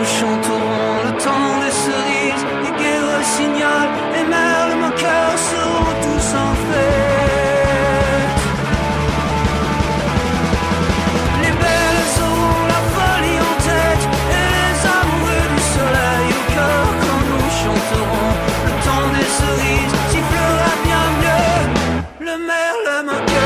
nous chanterons le temps des cerises, les guerres le signal, les merles, mon cœur seront tous en fête. Les belles auront la folie en tête, et les amoureux du soleil au cœur quand nous chanterons le temps des cerises, sifflera bien mieux le merle, mon cœur.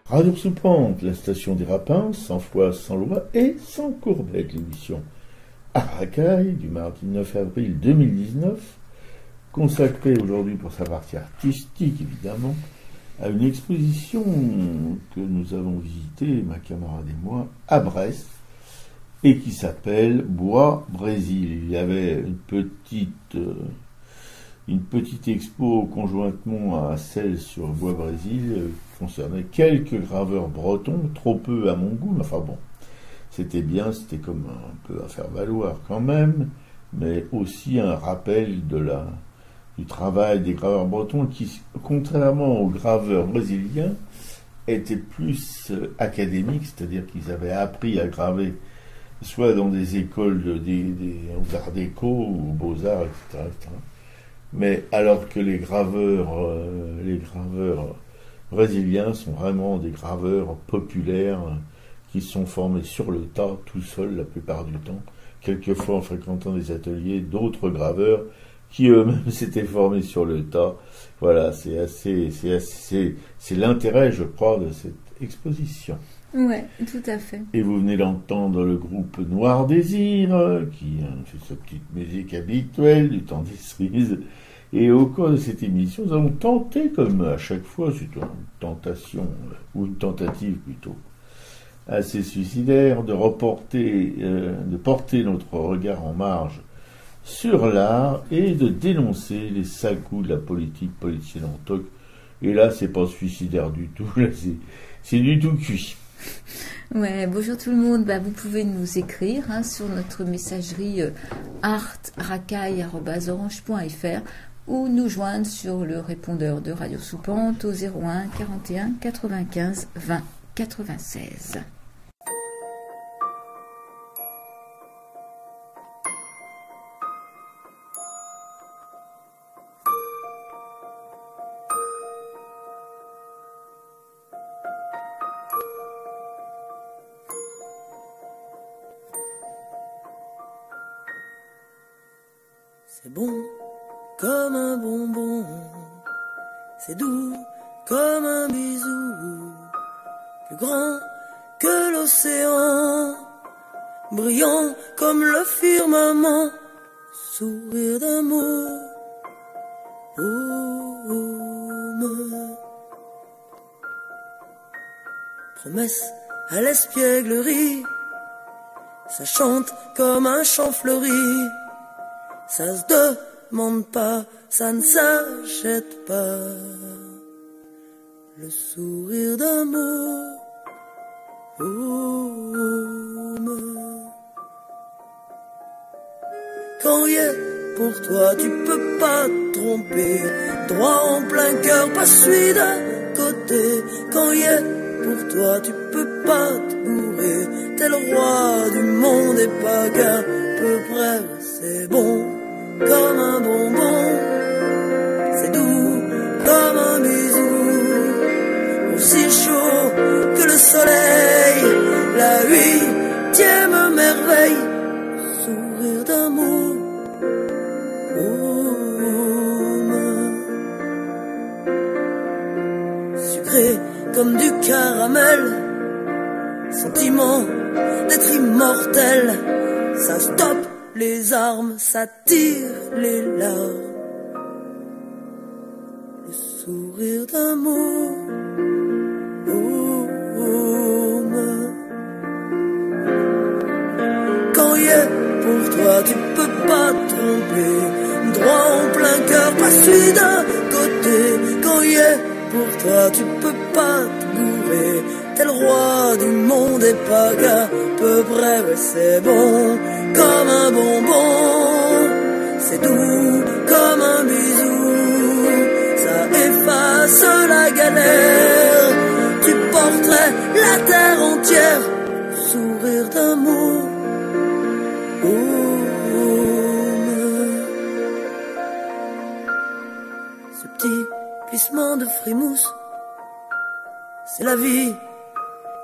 Radio sous pente, la station des rapins, sans foi, sans loi et sans courbette, l'émission Aracaille du mardi 9 avril 2019, consacrée aujourd'hui pour sa partie artistique évidemment, à une exposition que nous avons visitée, ma camarade et moi, à Brest, et qui s'appelle Bois Brésil. Il y avait une petite expo conjointement à celle sur Bois Brésil, concernait quelques graveurs bretons, trop peu à mon goût, mais enfin bon, c'était bien, c'était comme un peu à faire valoir quand même, mais aussi un rappel du travail des graveurs bretons qui, contrairement aux graveurs brésiliens, étaient plus académiques, c'est-à-dire qu'ils avaient appris à graver soit dans des écoles aux arts déco ou aux beaux-arts, etc., etc. Mais alors que les graveurs brésiliens sont vraiment des graveurs populaires qui sont formés sur le tas, tout seuls la plupart du temps, quelquefois en fréquentant des ateliers d'autres graveurs qui eux-mêmes s'étaient formés sur le tas. Voilà, c'est l'intérêt, je crois, de cette exposition. Ouais, tout à fait. Et vous venez d'entendre le groupe Noir Désir, qui fait sa petite musique habituelle du temps des cerises. Et au cours de cette émission, nous avons tenté, comme à chaque fois, c'est une tentation, ou une tentative plutôt, assez suicidaire, de porter notre regard en marge sur l'art et de dénoncer les sales coups de la politique politicienne en toc. Et là, c'est pas suicidaire du tout, là, c'est du tout cuit. Ouais, bonjour tout le monde. Vous pouvez nous écrire sur notre messagerie artracaille@orange.fr ou nous joindre sur le répondeur de Radio Sous Pente au 01 41 95 20 96. C'est bon comme un bonbon, c'est doux comme un bisou, plus grand que l'océan, brillant comme le firmament, sourire d'amour. Promesse à l'espièglerie, ça chante comme un chant fleuri, ça se demande pas, ça ne s'achète pas, le sourire d'amour. Quand il est pour toi, tu peux pas te tromper, droit en plein cœur, pas celui d'un côté. Quand il est pour toi, tu peux pas te bourrer, t'es le roi du monde et pas qu'à peu près. C'est bon comme un bonbon, c'est doux comme un bisou, aussi chaud que le soleil, la 8e merveille, sourire d'amour. Sucré comme du caramel, sentiment d'être immortel, ça stoppe les armes, ça tire les larmes, le sourire d'amour. Quand il est pour toi, tu peux pas te tromper, droit en plein cœur, pas celui d'un côté. Quand il est pour toi, tu peux pas te bourrer, t'es le roi du monde et pas qu'à peu près. Ouais, c'est bon comme un bonbon, c'est doux comme un bisou, ça efface la galère, tu porterais la terre entière, sourire d'amour. Ce petit plissement de frimousse, c'est la vie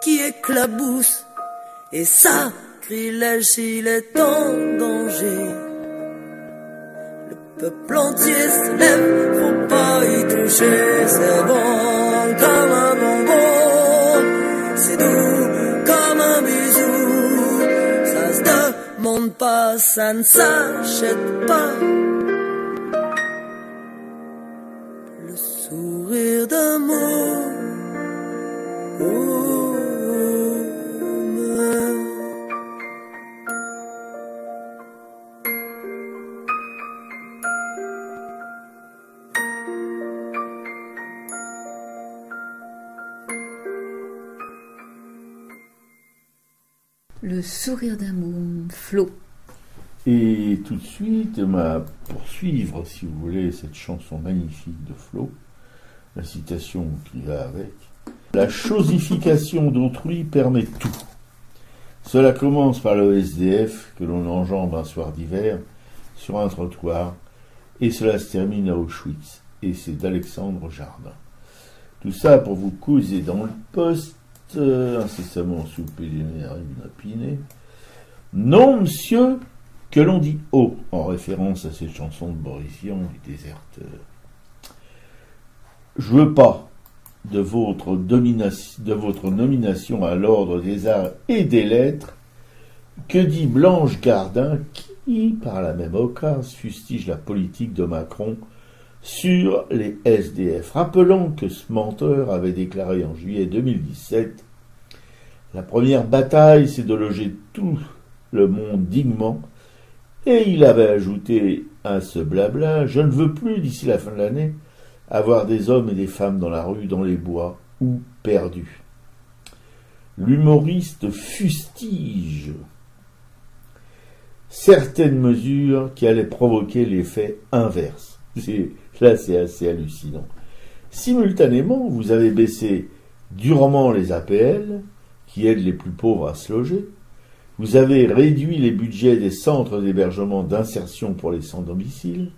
qui éclabousse, et sacrilège s'il est en danger. Le peuple entier se lève, faut pas y toucher. C'est bon comme un bonbon, c'est doux comme un bisou, ça se demande pas, ça ne s'achète pas, le sourire d'amour. Le sourire d'amour, Flo. Et tout de suite, poursuivre, si vous voulez, cette chanson magnifique de Flo, la citation qui va avec. La chosification d'autrui permet tout. Cela commence par le SDF que l'on enjambe un soir d'hiver sur un trottoir, et cela se termine à Auschwitz, et c'est d'Alexandre Jardin. Tout ça pour vous causer dans le poste, incessamment sous pélénaire inapiné. Non, monsieur, que l'on dit haut, en référence à cette chanson de Boris Vian, les déserteurs. Je veux pas de votre nomination à l'ordre des arts et des lettres, que dit Blanche Gardin, qui, par la même occasion, fustige la politique de Macron sur les SDF, rappelant que ce menteur avait déclaré en juillet 2017 « La première bataille, c'est de loger tout le monde dignement », et il avait ajouté à ce blabla « Je ne veux plus, d'ici la fin de l'année, avoir des hommes et des femmes dans la rue, dans les bois, ou perdus. » L'humoriste fustige certaines mesures qui allaient provoquer l'effet inverse. Là, c'est assez hallucinant. Simultanément, vous avez baissé durement les APL, qui aident les plus pauvres à se loger. Vous avez réduit les budgets des centres d'hébergement d'insertion pour les sans-domicile.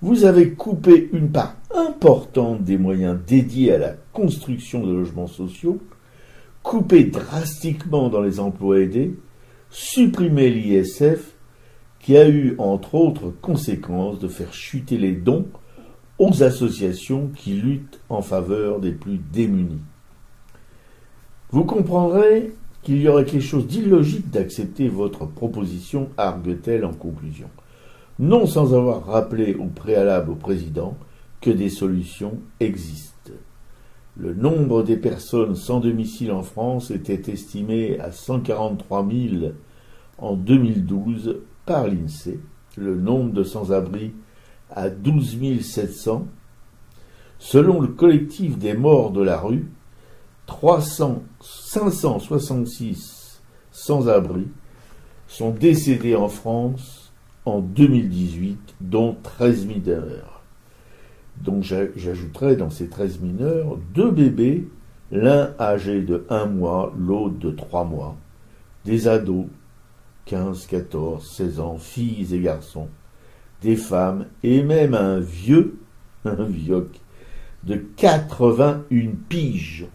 Vous avez coupé une part importante des moyens dédiés à la construction de logements sociaux, coupé drastiquement dans les emplois aidés, supprimé l'ISF, qui a eu entre autres conséquences de faire chuter les dons aux associations qui luttent en faveur des plus démunis. Vous comprendrez qu'il y aurait quelque chose d'illogique d'accepter votre proposition, argue-t-elle en conclusion. Non sans avoir rappelé au préalable au président que des solutions existent. Le nombre des personnes sans domicile en France était estimé à 143 000 en 2012 par l'INSEE, le nombre de sans-abri à 12 700. Selon le collectif des morts de la rue, 566 sans-abri sont décédés en France en 2018, dont 13 mineurs. Donc j'ajouterai dans ces 13 mineurs 2 bébés, l'un âgé de 1 mois, l'autre de 3 mois, des ados, 15, 14, 16 ans, filles et garçons, des femmes et même un vioc de 81 piges.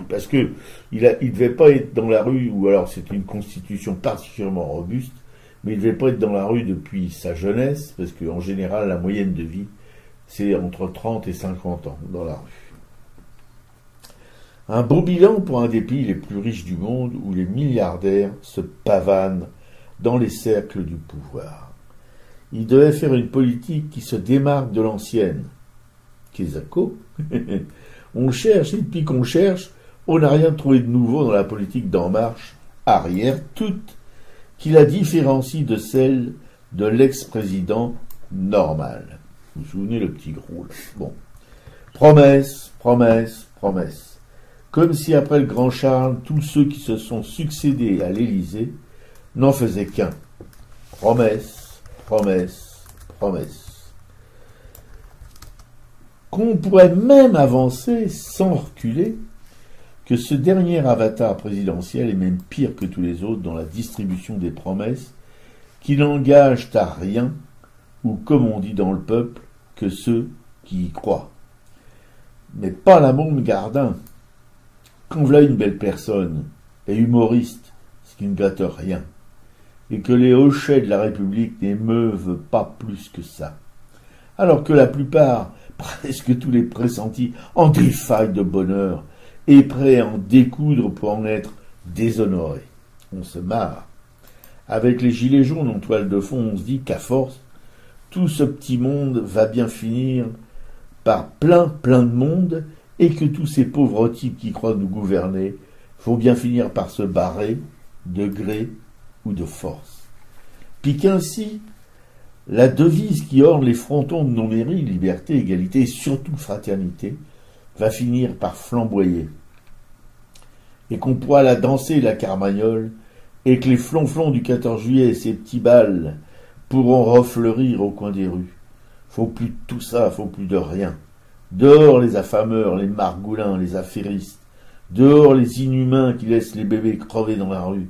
Parce que il devait pas être dans la rue, ou alors c'est une constitution particulièrement robuste, mais il devait pas être dans la rue depuis sa jeunesse, parce qu'en général la moyenne de vie c'est entre 30 et 50 ans dans la rue. Un beau bilan pour un des pays les plus riches du monde où les milliardaires se pavanent dans les cercles du pouvoir. Il devait faire une politique qui se démarque de l'ancienne. Kézako. On cherche, et depuis qu'on cherche, on n'a rien trouvé de nouveau dans la politique d'En Marche, arrière toute, qui la différencie de celle de l'ex-président normal. Vous vous souvenez le petit gros là. Bon. Promesse, promesse, promesse. Comme si après le grand Charles, tous ceux qui se sont succédés à l'Élysée n'en faisaient qu'un. Promesse, promesse, promesse. Qu'on pourrait même avancer, sans reculer, que ce dernier avatar présidentiel est même pire que tous les autres dans la distribution des promesses, qui n'engagent à rien, ou comme on dit dans le peuple, que ceux qui y croient. Mais pas la môme Gardin. Quand voilà une belle personne, et humoriste, ce qui ne gâte rien, et que les hochets de la République n'émeuvent pas plus que ça, alors que la plupart, presque tous les pressentis, en défaillent de bonheur, et prêts à en découdre pour en être déshonorés. On se marre. Avec les gilets jaunes en toile de fond, on se dit qu'à force, tout ce petit monde va bien finir par plein de monde, et que tous ces pauvres types qui croient nous gouverner vont bien finir par se barrer, de gré ou de force. Puis qu'ainsi, la devise qui orne les frontons de nos mairies, liberté, égalité et surtout fraternité, va finir par flamboyer. Et qu'on pourra la danser, la carmagnole, et que les flonflons du 14 juillet et ces petits bals pourront refleurir au coin des rues. Faut plus de tout ça, faut plus de rien. Dehors les affameurs, les margoulins, les affairistes. Dehors les inhumains qui laissent les bébés crever dans la rue.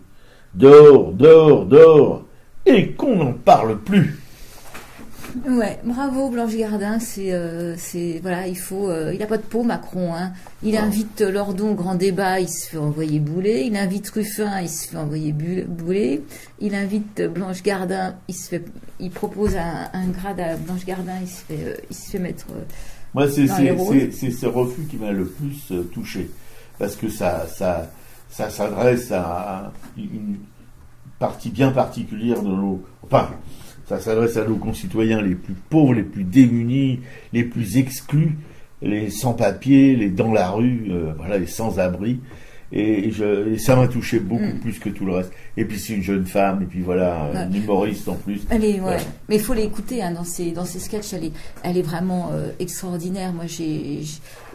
Dehors, dehors, dehors, et qu'on n'en parle plus. Ouais, bravo Blanche Gardin, voilà, il a pas de peau Macron, hein. Il invite Lordon au grand débat, il se fait envoyer bouler, il invite Ruffin, il se fait envoyer bouler, il invite Blanche Gardin, il propose un grade à Blanche Gardin, il se fait mettre moi c'est les ce refus qui m'a le plus touché, parce que ça s'adresse à une partie bien particulière de nos... Enfin, ça s'adresse à nos concitoyens les plus pauvres, les plus démunis, les plus exclus, les sans-papiers, les dans la rue, voilà, les sans-abri. Et ça m'a touché beaucoup plus que tout le reste. Et puis c'est une jeune femme, et puis voilà, une humoriste en plus. Mais il faut l'écouter hein, dans ses sketchs, elle est vraiment extraordinaire. Moi, il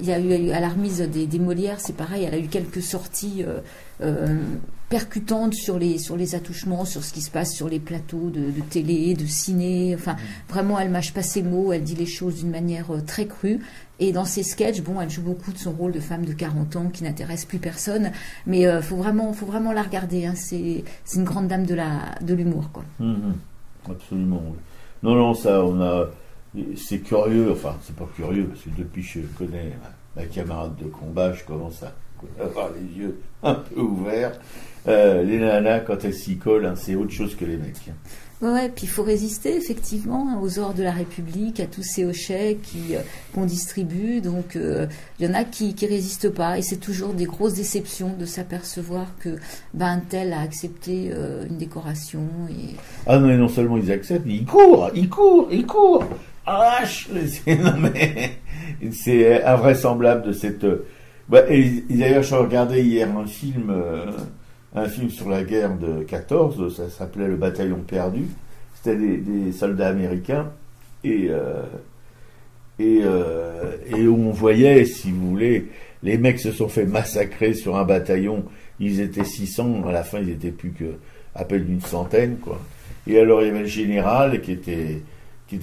y a eu à la remise des Molières, c'est pareil, elle a eu quelques sorties percutantes sur les attouchements, sur ce qui se passe sur les plateaux de télé, de ciné. Enfin, vraiment, elle mâche pas ses mots, elle dit les choses d'une manière très crue. Et dans ses sketchs, bon, elle joue beaucoup de son rôle de femme de 40 ans qui n'intéresse plus personne, mais faut vraiment la regarder. Hein. C'est une grande dame de l'humour, quoi. Absolument. Oui. Non, ça, c'est curieux. Enfin, c'est pas curieux parce que depuis que je connais ma camarade de combat, je commence à avoir les yeux un peu ouverts. Les nanas, quand elles s'y collent, hein, c'est autre chose que les mecs. Ouais, puis il faut résister effectivement hein, aux ordres de la République, à tous ces hochets qu'on distribue. Donc il y en a qui résistent pas, et c'est toujours des grosses déceptions de s'apercevoir que un tel a accepté une décoration. Et... Ah non, mais non seulement ils acceptent, ils courent. Ah, non mais c'est invraisemblable de cette. Et d'ailleurs, je regardais hier un film sur la guerre de 14, ça s'appelait Le Bataillon perdu. C'était des soldats américains et où on voyait, si vous voulez, les mecs se sont fait massacrer sur un bataillon. Ils étaient 600, à la fin ils étaient plus que à peine une centaine, quoi. Et alors il y avait le général qui était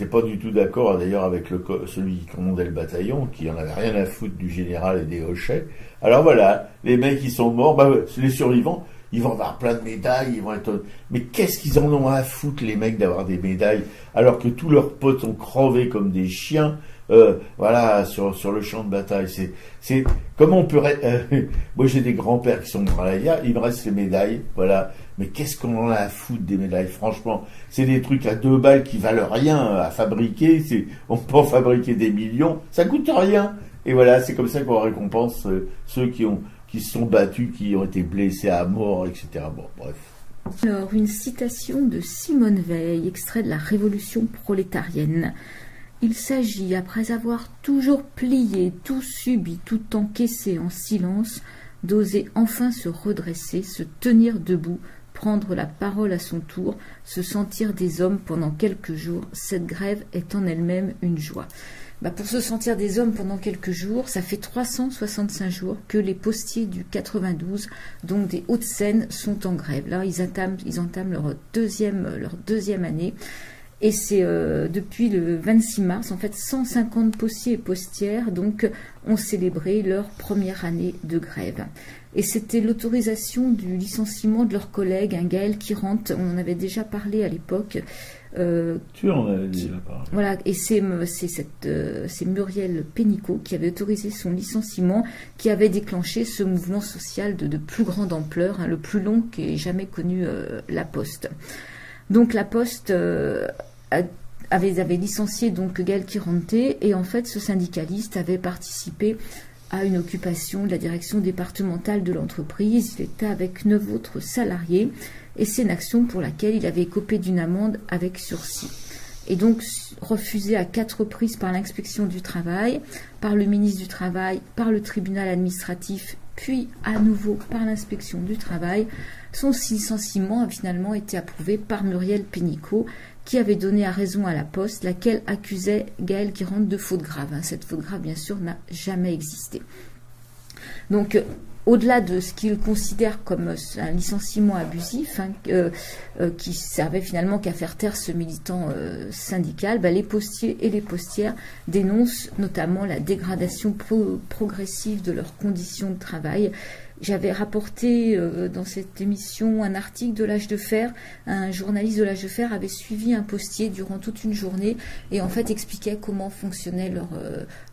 pas du tout d'accord d'ailleurs avec celui qui commandait le bataillon, qui en avait rien à foutre du général et des hochets. Alors voilà, les mecs qui sont morts, les survivants, ils vont avoir plein de médailles, ils vont être... Mais qu'est-ce qu'ils en ont à foutre, les mecs, d'avoir des médailles, alors que tous leurs potes ont crevé comme des chiens, sur le champ de bataille. C'est comment on peut... moi, j'ai des grands-pères qui sont morts là, il me reste les médailles, voilà. Mais qu'est-ce qu'on en a à foutre des médailles, franchement? C'est des trucs à 2 balles qui valent rien à fabriquer, on peut en fabriquer des millions, ça coûte rien. Et voilà, c'est comme ça qu'on récompense ceux qui se sont battus, qui ont été blessés à mort, etc. Bon, bref. Alors, une citation de Simone Veil, extrait de la Révolution prolétarienne. Il s'agit, après avoir toujours plié, tout subi, tout encaissé en silence, d'oser enfin se redresser, se tenir debout, prendre la parole à son tour, se sentir des hommes pendant quelques jours. Cette grève est en elle-même une joie. Pour se sentir des hommes pendant quelques jours, ça fait 365 jours que les postiers du 92, donc des Hauts-de-Seine, sont en grève. Là, ils entament leur deuxième année. Et c'est depuis le 26 mars, en fait, 150 postiers et postières donc, ont célébré leur première année de grève. Et c'était l'autorisation du licenciement de leur collègue, Gaël Quirante. On en avait déjà parlé à l'époque. Tu en avais déjà parlé. Voilà, et c'est Muriel Pénicaud qui avait autorisé son licenciement, qui avait déclenché ce mouvement social de plus grande ampleur, le plus long qu'ait jamais connu la Poste. Donc la Poste avait licencié donc Gaël Quirante, et en fait ce syndicaliste avait participé à une occupation de la direction départementale de l'entreprise. Il était avec 9 autres salariés, et c'est une action pour laquelle il avait écopé d'une amende avec sursis. Et donc refusé à 4 reprises par l'inspection du travail, par le ministre du Travail, par le tribunal administratif, puis à nouveau par l'inspection du travail. Son licenciement a finalement été approuvé par Muriel Pénicaud, qui avait donné à raison à la Poste, laquelle accusait Gaël Quirante de faute grave. Cette faute grave, bien sûr, n'a jamais existé. Donc, au-delà de ce qu'il considère comme un licenciement abusif, qui servait finalement qu'à faire taire ce militant syndical, les postiers et les postières dénoncent notamment la dégradation progressive de leurs conditions de travail. J'avais rapporté dans cette émission un article de l'Âge de Fer. Un journaliste de l'Âge de Fer avait suivi un postier durant toute une journée et en fait expliquait comment fonctionnait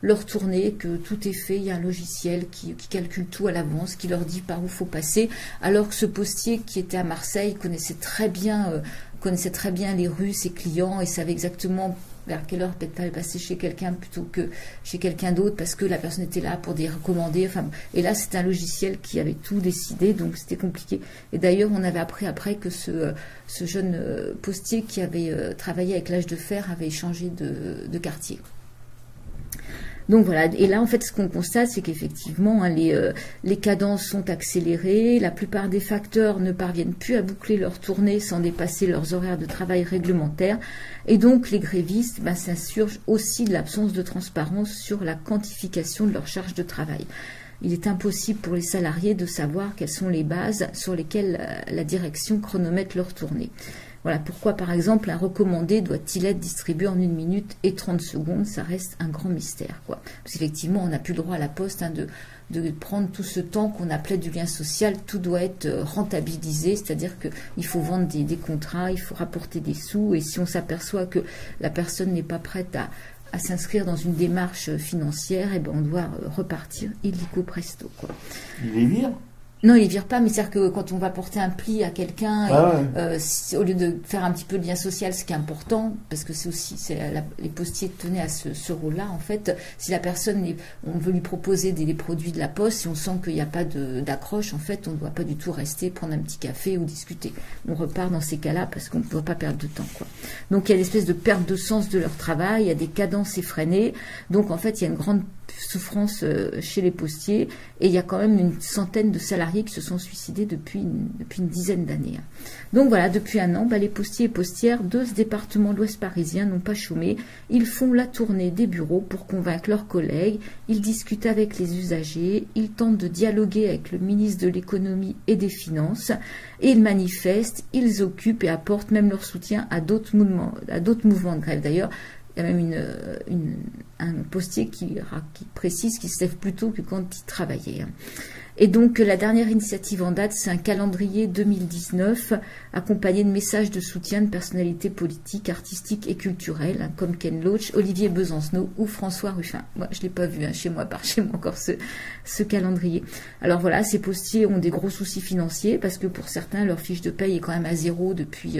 leur tournée, que tout est fait, il y a un logiciel qui calcule tout à l'avance, qui leur dit par où il faut passer, alors que ce postier qui était à Marseille connaissait très bien les rues, ses clients, et savait exactement vers quelle heure peut-être pas passer chez quelqu'un plutôt que chez quelqu'un d'autre parce que la personne était là pour des recommandés. Et là, c'était un logiciel qui avait tout décidé, donc c'était compliqué. Et d'ailleurs, on avait appris après que ce jeune postier qui avait travaillé avec l'Âge de Fer avait changé de quartier. Donc voilà, et là en fait ce qu'on constate, c'est qu'effectivement les cadences sont accélérées, la plupart des facteurs ne parviennent plus à boucler leur tournée sans dépasser leurs horaires de travail réglementaires, et donc les grévistes s'insurgent aussi de l'absence de transparence sur la quantification de leur charge de travail. Il est impossible pour les salariés de savoir quelles sont les bases sur lesquelles la direction chronomètre leur tournée. Voilà pourquoi, par exemple, un recommandé doit-il être distribué en 1 minute et 30 secondes, ça reste un grand mystère, quoi. Parce qu'effectivement, on n'a plus le droit à la Poste de prendre tout ce temps qu'on appelait du lien social, tout doit être rentabilisé, c'est-à-dire qu'il faut vendre des contrats, il faut rapporter des sous, et si on s'aperçoit que la personne n'est pas prête à s'inscrire dans une démarche financière, on doit repartir illico presto, quoi. Il les vire? Non, ils virent pas, mais c'est-à-dire que quand on va porter un pli à quelqu'un, au lieu de faire un petit peu de lien social, ce qui est important, parce que c'est aussi, les postiers tenaient à ce rôle-là, en fait. Si la personne, on veut lui proposer des produits de la poste, si on sent qu'il n'y a pas d'accroche, en fait, on ne doit pas du tout rester, prendre un petit café ou discuter. On repart dans ces cas-là parce qu'on ne doit pas perdre de temps, quoi. Donc, il y a une espèce de perte de sens de leur travail, il y a des cadences effrénées. Donc, en fait, il y a une grande souffrance chez les postiers, et il y a quand même une centaine de salariés qui se sont suicidés depuis une dizaine d'années. Donc voilà, depuis un an, les postiers et postières de ce département de l'Ouest parisien n'ont pas chômé. Ils font la tournée des bureaux pour convaincre leurs collègues, ils discutent avec les usagers, ils tentent de dialoguer avec le ministre de l'économie et des finances, et ils manifestent, ils occupent et apportent même leur soutien à d'autres mouvements de grève. D'ailleurs, il y a même un postier qui précise qu'il se lève plus tôt que quand il travaillait. Et donc, la dernière initiative en date, c'est un calendrier 2019, accompagné de messages de soutien de personnalités politiques, artistiques et culturelles, comme Ken Loach, Olivier Besancenot ou François Ruffin. Moi, je ne l'ai pas vu chez moi encore ce calendrier. Alors voilà, ces postiers ont des gros soucis financiers, parce que pour certains, leur fiche de paye est quand même à zéro depuis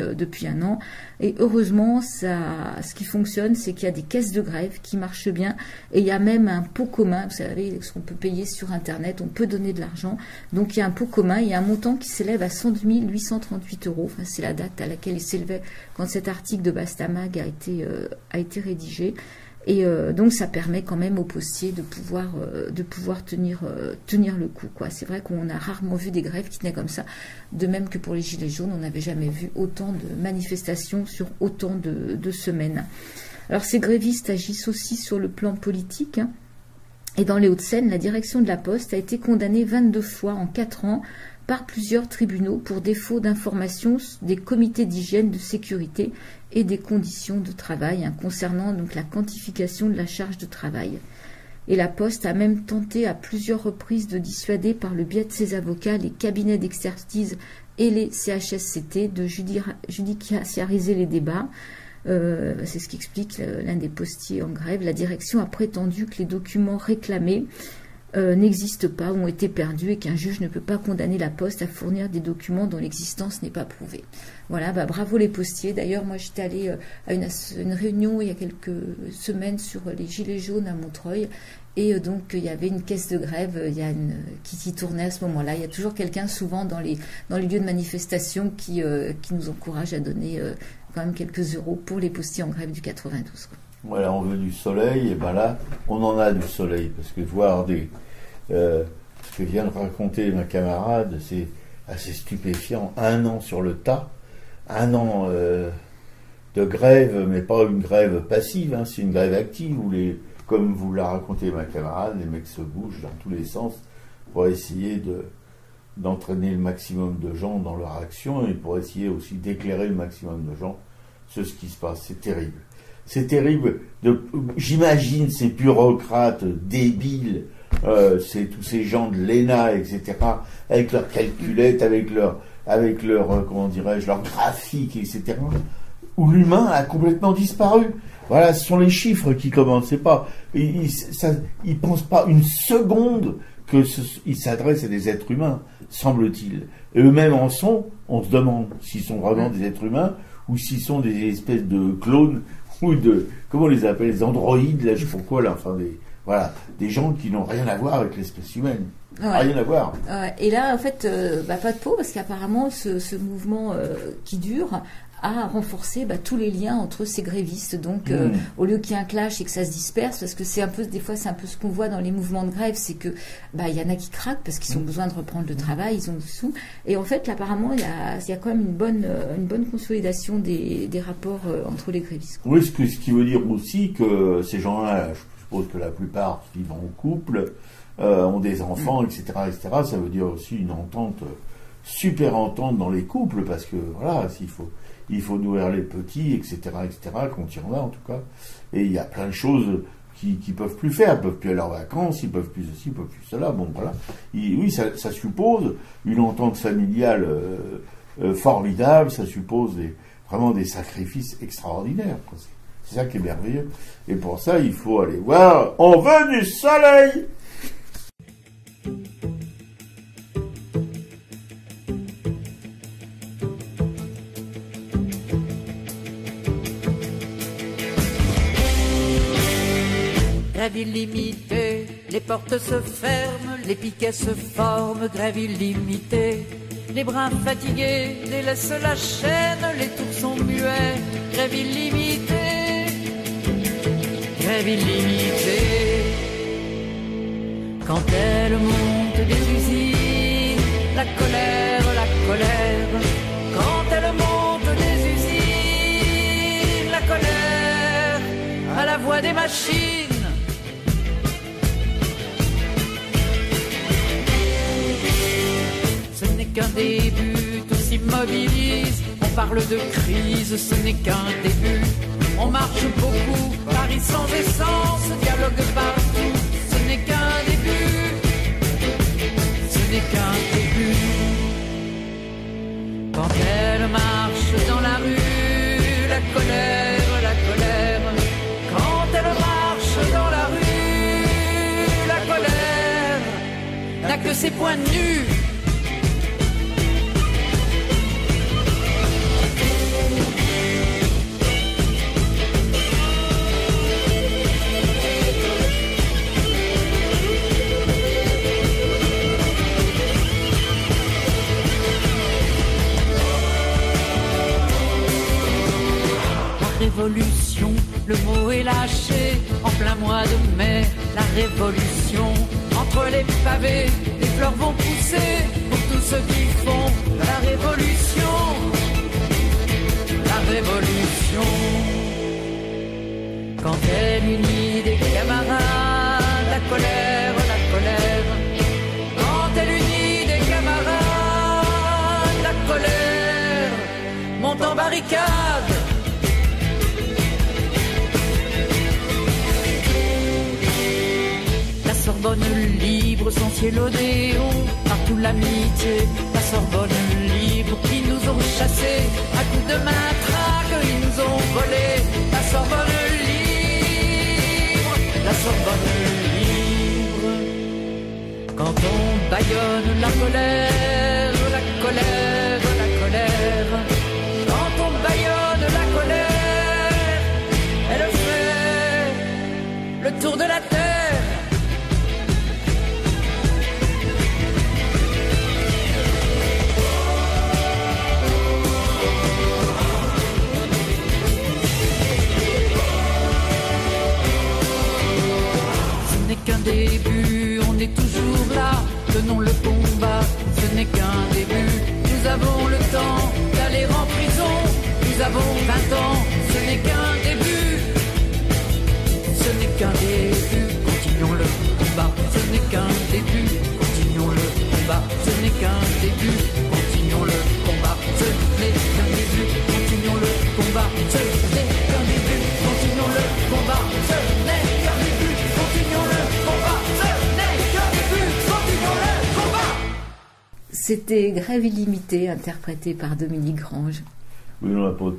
un an. Et heureusement, ce qui fonctionne, c'est qu'il y a des caisses de grève qui marchent bien, et il y a même un pot commun, vous savez, ce qu'on peut payer sur Internet, on peut donner de l'argent. Donc il y a un pot commun, il y a un montant qui s'élève à 100 838 €. Enfin, c'est la date à laquelle il s'élevait quand cet article de Bastamag a été rédigé. Et donc ça permet quand même aux postiers de pouvoir tenir le coup, quoi. C'est vrai qu'on a rarement vu des grèves qui tenaient comme ça. De même que pour les Gilets jaunes, on n'avait jamais vu autant de manifestations sur autant de semaines. Alors ces grévistes agissent aussi sur le plan politique, hein. Et dans les Hauts-de-Seine, la direction de la Poste a été condamnée 22 fois en 4 ans par plusieurs tribunaux pour défaut d'information des comités d'hygiène, de sécurité et des conditions de travail, hein, concernant donc la quantification de la charge de travail. Et la Poste a même tenté à plusieurs reprises de dissuader par le biais de ses avocats les cabinets d'expertise et les CHSCT de judiciariser les débats. C'est ce qu'explique l'un des postiers en grève. La direction a prétendu que les documents réclamés n'existent pas, ont été perdus, et qu'un juge ne peut pas condamner la Poste à fournir des documents dont l'existence n'est pas prouvée. Voilà, bravo les postiers. D'ailleurs, moi j'étais allée à une réunion il y a quelques semaines sur les Gilets jaunes à Montreuil, et donc il y avait une caisse de grève qui tournait à ce moment-là. Il y a toujours quelqu'un souvent dans les lieux de manifestation qui nous encourage à donner quand même quelques euros pour les postiers en grève du 92. Quoi. Voilà, on veut du soleil, et ben là, on en a du soleil, parce que voir ce que vient de raconter ma camarade, c'est assez stupéfiant. 1 an sur le tas, 1 an de grève, mais pas une grève passive, hein, c'est une grève active, où comme vous l'a raconté ma camarade, les mecs se bougent dans tous les sens pour essayer d'entraîner le maximum de gens dans leur action, et pour essayer aussi d'éclairer le maximum de gens sur ce qui se passe. C'est terrible. C'est terrible. J'imagine ces bureaucrates débiles, c'est tous ces gens de l'ENA, etc., avec leurs calculettes, avec leur comment dirais-je, leur graphique, etc., où l'humain a complètement disparu. Voilà, ce sont les chiffres qui commencent. C'est pas, ils pensent pas une seconde qu'ils s'adressent à des êtres humains, semble-t-il. Et eux-mêmes en sont, on se demande s'ils sont vraiment des êtres humains, ou s'ils sont des espèces de clones, ou comment on les appelle, les androïdes, là, je sais pas quoi, là, enfin, des gens qui n'ont rien à voir avec l'espèce humaine. Ouais. Rien à voir. Et là, en fait, pas de peau, parce qu'apparemment, ce mouvement qui dure a renforcé tous les liens entre ces grévistes. Donc, au lieu qu'il y ait un clash et que ça se disperse, parce que des fois, c'est un peu ce qu'on voit dans les mouvements de grève, c'est que il y en a qui craquent parce qu'ils ont besoin de reprendre le travail, ils ont des sous. Et en fait, là, apparemment, il y a quand même une bonne consolidation des rapports entre les grévistes. Oui, ce qui veut dire aussi que ces gens-là, je suppose que la plupart vivent en couple, ont des enfants, etc., etc. Ça veut dire aussi une entente, super entente dans les couples, parce que voilà, il faut nourrir les petits, etc., quand il y en a en tout cas. Et il y a plein de choses qu'ils peuvent plus faire. Ils peuvent plus aller en vacances, ils peuvent plus ceci, ils peuvent plus cela. Bon, voilà. Oui, ça suppose une entente familiale formidable, ça suppose vraiment des sacrifices extraordinaires. C'est ça qui est merveilleux. Et pour ça, il faut aller voir. On veut du soleil! grève illimitée, les portes se ferment, les piquets se forment, grève illimitée. Les brins fatigués délaissent la chaîne, les tours sont muets, grève illimitée, grève illimitée. Quand elle monte des usines, la colère, la colère. Quand elle monte des usines, la colère, à la voix des machines. Ce n'est qu'un début, tout s'immobilise. On parle de crise, ce n'est qu'un début. On marche beaucoup, Paris sans essence, dialogue partout. Ce n'est qu'un début, ce n'est qu'un début. Quand elle marche dans la rue, la colère, la colère. Quand elle marche dans la rue, la colère n'a que ses poings nus. Révolution, le mot est lâché en plein mois de mai. La révolution, entre les pavés, les fleurs vont pousser pour tous ceux qui font la révolution. La révolution, quand elle unit des camarades, la colère, la colère. Quand elle unit des camarades, la colère monte en barricade. La Sorbonne libre, son ciel odéon, partout l'amitié. La Sorbonne libre, ils nous ont chassés, à coups de matraque, ils nous ont volés. La Sorbonne libre, la Sorbonne libre. Quand on bâillonne la colère, la colère, la colère. Quand on bâillonne la colère, elle fait le tour de la terre. Qu'un début, on est toujours là, tenons le combat, ce n'est qu'un début. Nous avons le temps d'aller en prison, nous avons 20 ans, ce n'est qu'un début. Ce n'est qu'un début, continuons le combat, ce n'est qu'un début, continuons le combat, ce n'est qu'un début, continuons le combat, ce n'est qu'un début, continuons le combat, ce n'est qu'un début, continuons le combat, ce n'est qu'un début, continuons le combat, ce n'est qu'un début, continuons le combat. C'était Grève illimitée, interprété par Dominique Grange. Oui, on n'a pas